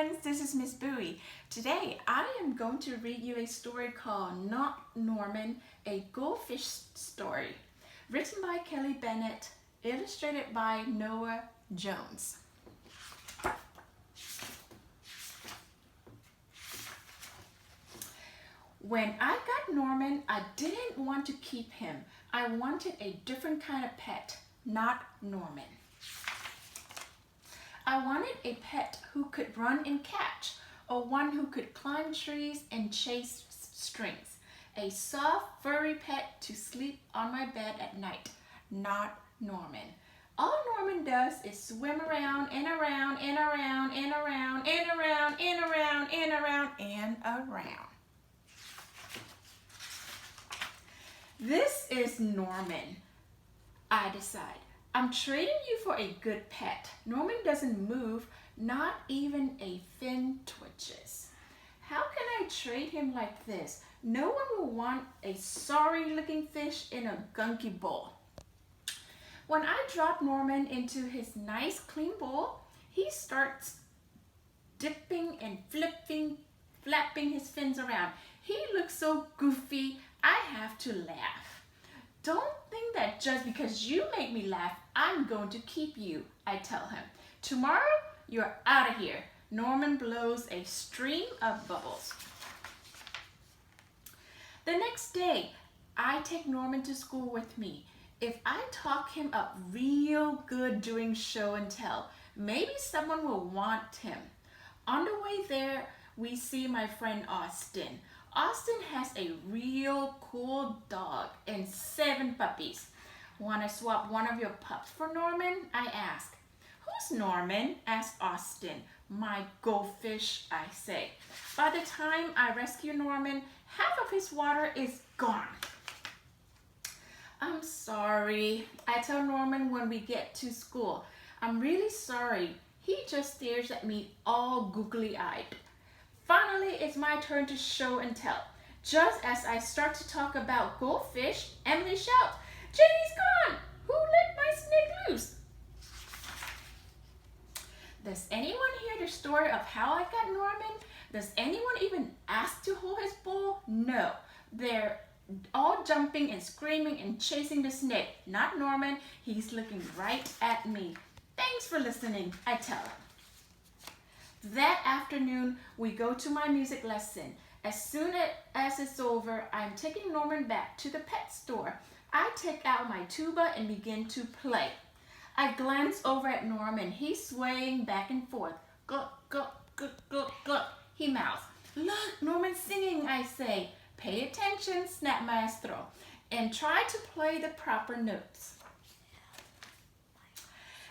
friends, this is Miss Bowie. Today I am going to read you a story called Not Norman, a Goldfish Story, written by Kelly Bennett, illustrated by Noah Jones. When I got Norman, I didn't want to keep him. I wanted a different kind of pet, not Norman. I wanted a pet who could run and catch, or one who could climb trees and chase strings. A soft, furry pet to sleep on my bed at night, not Norman. All Norman does is swim around and around and around and around and around and around and around and around. This is Norman, I decide. I'm trading you for a good pet. Norman doesn't move, not even a fin twitches. How can I trade him like this? No one will want a sorry looking fish in a gunky bowl. When I drop Norman into his nice clean bowl, he starts dipping and flapping his fins around. He looks so goofy, I have to laugh. Don't think that just because you make me laugh, I'm going to keep you, I tell him. Tomorrow, you're out of here. Norman blows a stream of bubbles. The next day, I take Norman to school with me. If I talk him up real good during show and tell, maybe someone will want him. On the way there, we see my friend Austin. Austin has a real cool dog and 7 puppies. Want to swap one of your pups for Norman? I ask. Who's Norman? Asks Austin. My goldfish, I say. By the time I rescue Norman, half of his water is gone. I'm sorry, I tell Norman when we get to school. I'm really sorry. He just stares at me all googly-eyed. Finally, it's my turn to show and tell. Just as I start to talk about goldfish, Emily shouts, "Jenny's gone! Who let my snake loose?" Does anyone hear the story of how I got Norman? Does anyone even ask to hold his bowl? No. They're all jumping and screaming and chasing the snake. Not Norman. He's looking right at me. Thanks for listening, I tell him. That afternoon, we go to my music lesson. As soon as it's over, I'm taking Norman back to the pet store. I take out my tuba and begin to play. I glance over at Norman. He's swaying back and forth. Gluck, gluck, gluck, gluck, gluck. He mouths. Look, Norman's singing, I say. Pay attention, snap Maestro, and try to play the proper notes.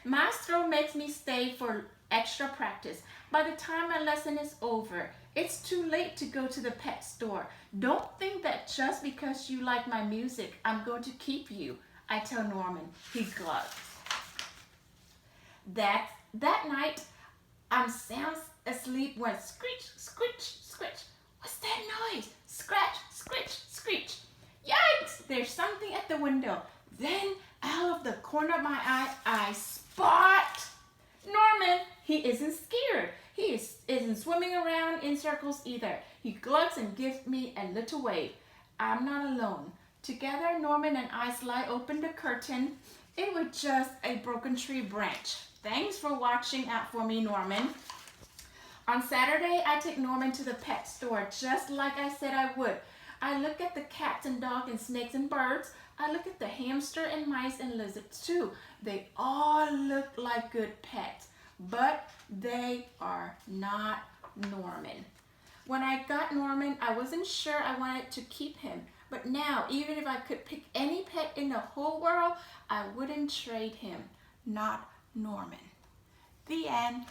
Maestro makes me stay for extra practice. By the time my lesson is over, it's too late to go to the pet store. Don't think that just because you like my music, I'm going to keep you, I tell Norman. He glugs. That night, I'm sound asleep when screech, screech, screech. What's that noise? Scratch, screech, screech. Yikes! There's something at the window. Then, out of the corner of my eye, I spot Norman. He isn't scared. He isn't swimming around in circles either. He glugs and gives me a little wave. I'm not alone. Together, Norman and I slide open the curtain. It was just a broken tree branch. Thanks for watching out for me, Norman. On Saturday, I take Norman to the pet store, just like I said I would. I look at the cats and dogs and snakes and birds. I look at the hamster and mice and lizards too. They all look like good pets, but they are not Norman. When I got Norman, I wasn't sure I wanted to keep him. But now, even if I could pick any pet in the whole world, I wouldn't trade him. Not Norman. The end.